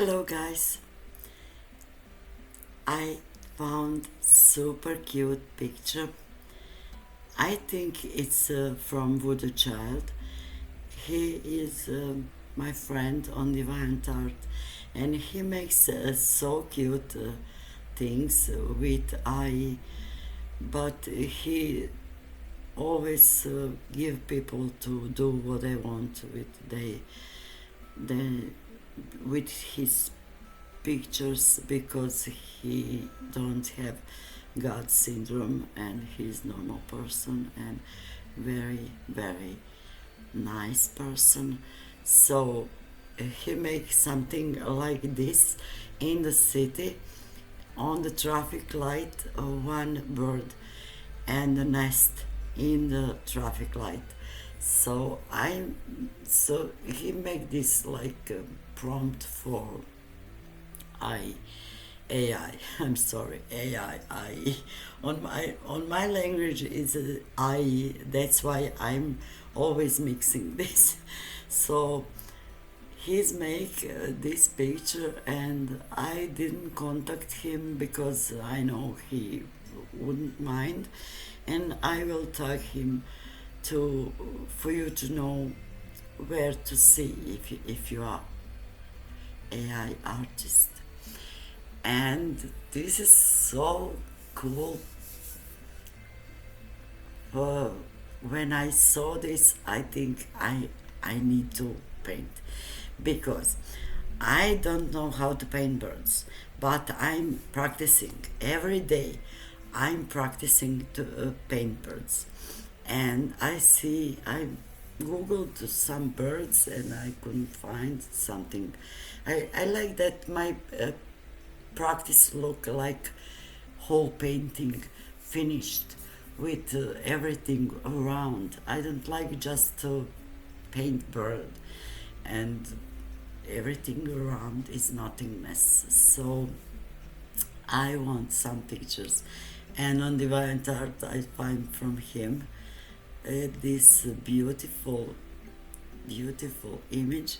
Hello guys, I found super cute picture. I think it's from Voodoo Child. He is my friend on DeviantArt, and he makes so cute things with AI, but he always give people to do what they want they with his pictures, because he don't have God syndrome and he's normal person and very nice person. So he makes something like this in the city. On the traffic light, one bird and a nest in the traffic light. So he make this like a prompt for I AI. I'm sorry, AI. On my language is I. That's why I'm always mixing this. So he's make this picture, and I didn't contact him because I know he wouldn't mind, and I will tag him to for you to know where to see if you are AI artist. And this is so cool. uh, when I saw this, I think I need to paint, because I don't know how to paint birds, but I'm practicing every day. I'm practicing to paint birds, and I googled some birds and I couldn't find something. I like that my practice look like whole painting finished with everything around. I don't like just to paint bird and everything around is nothingness. So I want some pictures, and on DeviantArt I find from him this beautiful image,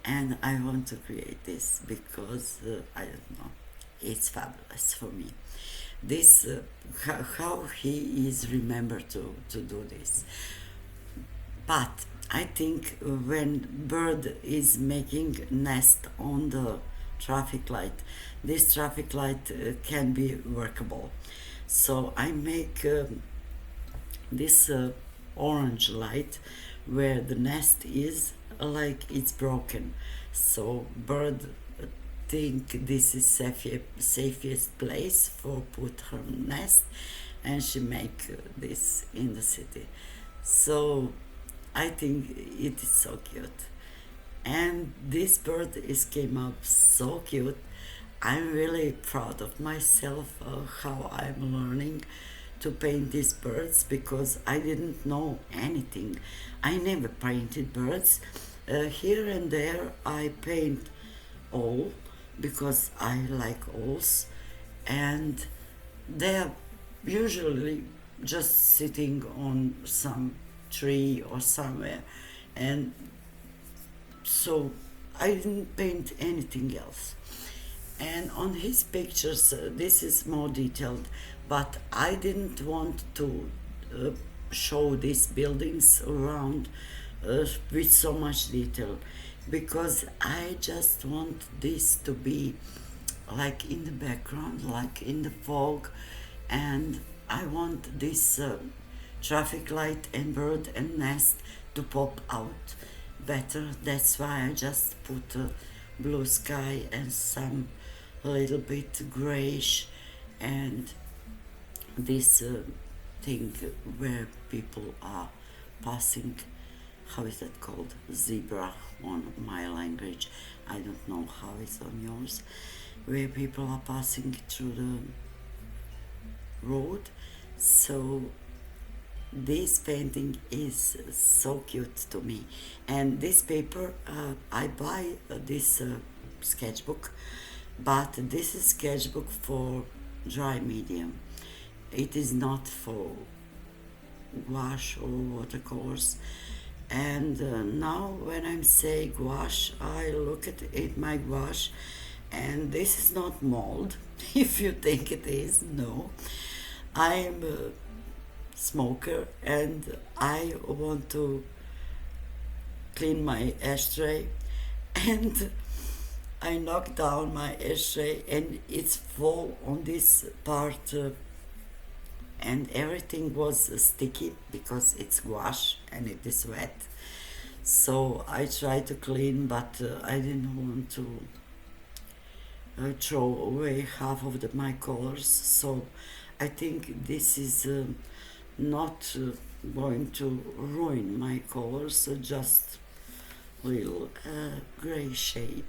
and I want to create this because I don't know, it's fabulous for me. This how he is remembered to do this. But I think when bird is making nest on the traffic light, this traffic light can be workable. So I make this orange light where the nest is like it's broken. So bird think this is safest place for put her nest, and she make this in the city. So I think it is so cute, and this bird is came up so cute. I'm really proud of myself how I'm learning to paint these birds, because I didn't know anything. I never painted birds. Here and there I paint owl because I like owls, and they're usually just sitting on some tree or somewhere, and so I didn't paint anything else. And on his pictures, this is more detailed, but I didn't want to uh, show these buildings around with so much detail, because I just want this to be like in the background, like in the fog, and I want this traffic light and bird and nest to pop out better. That's why I just put blue sky and some little bit grayish, and this thing where people are passing. How is that called? Zebra on my language. I don't know how it's on yours. Where people are passing through the road. So this painting is so cute to me. And this paper, I buy this sketchbook, but this is sketchbook for dry medium. It is not for gouache or watercolors. And now when I'm saying gouache, I look at it, my gouache, And this is not mold, if you think it is. No, I'm a smoker and I want to clean my ashtray, and I knocked down my ashtray and it's full on this part, and everything was sticky because it's gouache and it is wet. So I tried to clean, but I didn't want to throw away half of my colors. So I think this is not going to ruin my colors, so just little gray shade,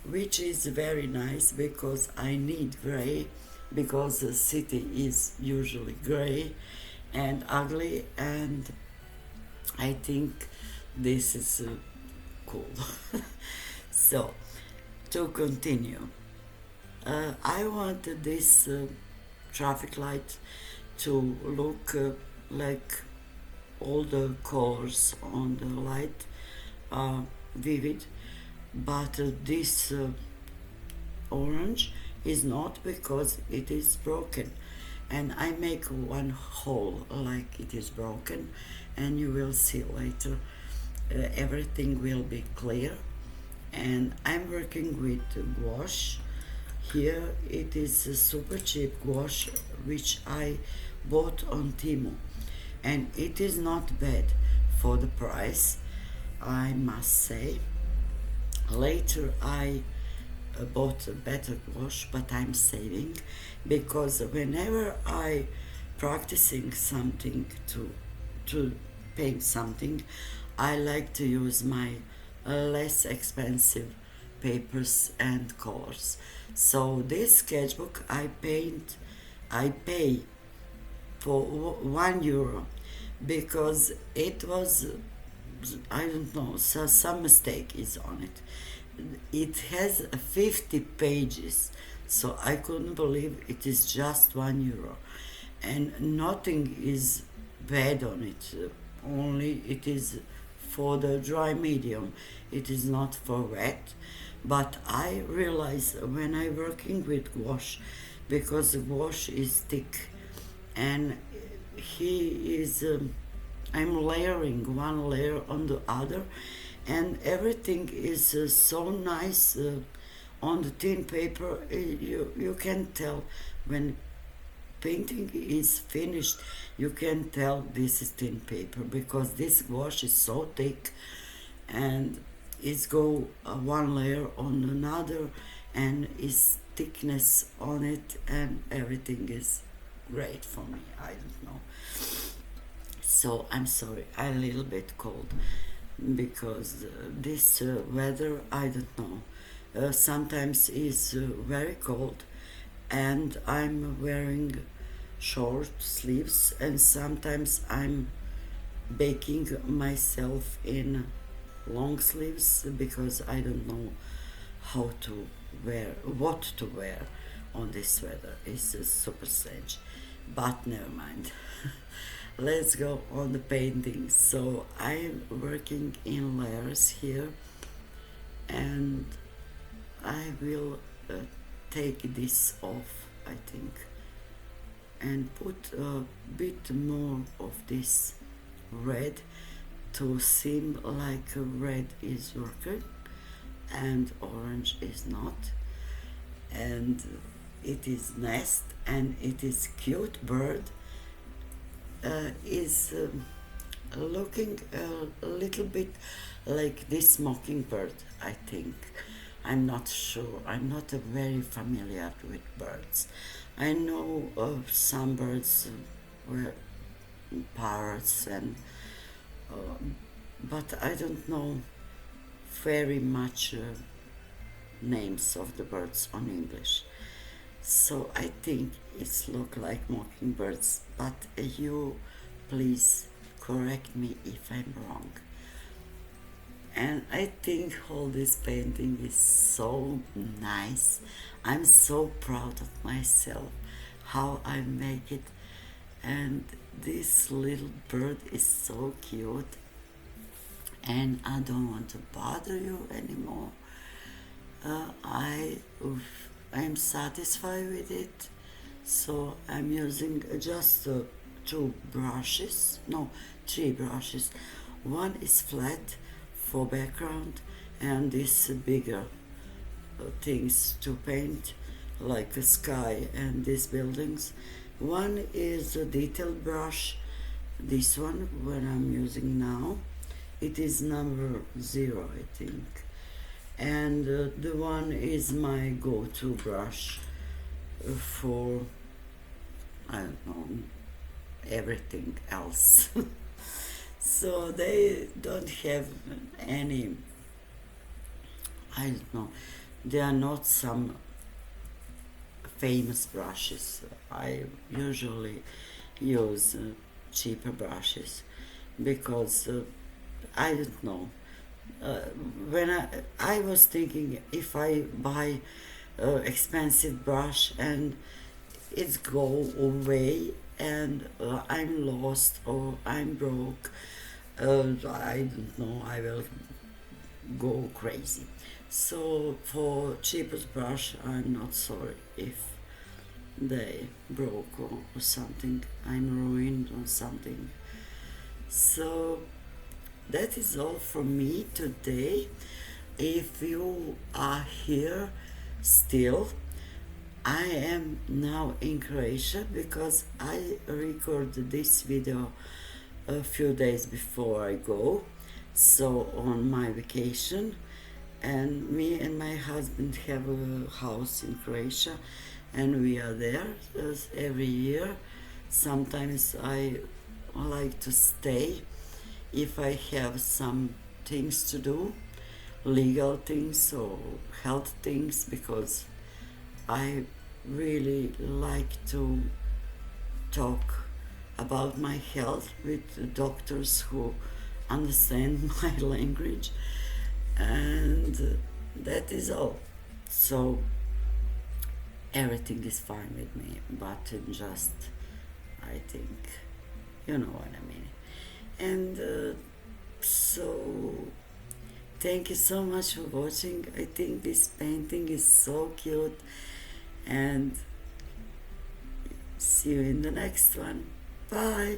which is very nice because I need gray, because the city is usually gray and ugly, and I think this is cool. So to continue, I wanted this traffic light to look like all the colors on the light are vivid, but this orange is not, because it is broken, and I make one hole like it is broken, and you will see later everything will be clear. And I'm working with gouache. Here it is a super cheap gouache which I bought on Temu, and it is not bad for the price, I must say. Later I bought a better gouache, but I'm saving, because whenever I practicing something to paint something, I like to use my less expensive papers and colors. So this sketchbook I pay for €1 because it was, I don't know, so some mistake is on it. It has 50 pages, so I couldn't believe it is just €1, and nothing is bad on it. Only it is for the dry medium. It is not for wet. But I realize when I working with gouache, because the gouache is thick, and he is I'm layering one layer on the other, and everything is so nice on the thin paper. You can tell when painting is finished, you can tell this is thin paper, because this gouache is so thick, and it's go one layer on another, and is thickness on it, and everything is great for me. I don't know. So I'm sorry, I'm a little bit cold, because this weather, I don't know, sometimes is very cold, and I'm wearing short sleeves, and sometimes I'm baking myself in long sleeves, because I don't know how to wear, what to wear on this weather. It's super strange, but never mind. Let's go on the painting. So I'm working in layers here, and I will take this off, I think, and put a bit more of this red to seem like red is working and orange is not. And it is nest, and it is cute bird, is looking a little bit like this mockingbird, I think. I'm not sure. I'm not very familiar with birds. I know of some birds were parrots, and but I don't know very much names of the birds on English. So I think it's look like mockingbirds, but you please correct me if I'm wrong. And I think all this painting is so nice. I'm so proud of myself how I make it, and this little bird is so cute, and I don't want to bother you anymore. I I'm satisfied with it, so I'm using just two brushes, no, three brushes. One is flat for background, and this bigger things to paint, like the sky and these buildings. One is a detail brush, this one what I'm using now. It is number 0, I think. And the one is my go-to brush for, I don't know, everything else. So they don't have any, I don't know, they are not some famous brushes. I usually use cheaper brushes because I don't know. Uh, when I was thinking if I buy expensive brush and it's go away and I'm lost or I'm broke, I don't know, I will go crazy. So for cheapest brush, I'm not sorry if they broke or something. I'm ruined or something. So that is all from me today. If you are here still, I am now in Croatia because I recorded this video a few days before I go, so on my vacation. And me and my husband have a house in Croatia, and we are there every year. Sometimes I like to stay if I have some things to do, legal things or health things, because I really like to talk about my health with doctors who understand my language, and that is all. So everything is fine with me, but just, I think, you know what I mean. And so thank you so much for watching. I think this painting is so cute, and see you in the next one. Bye.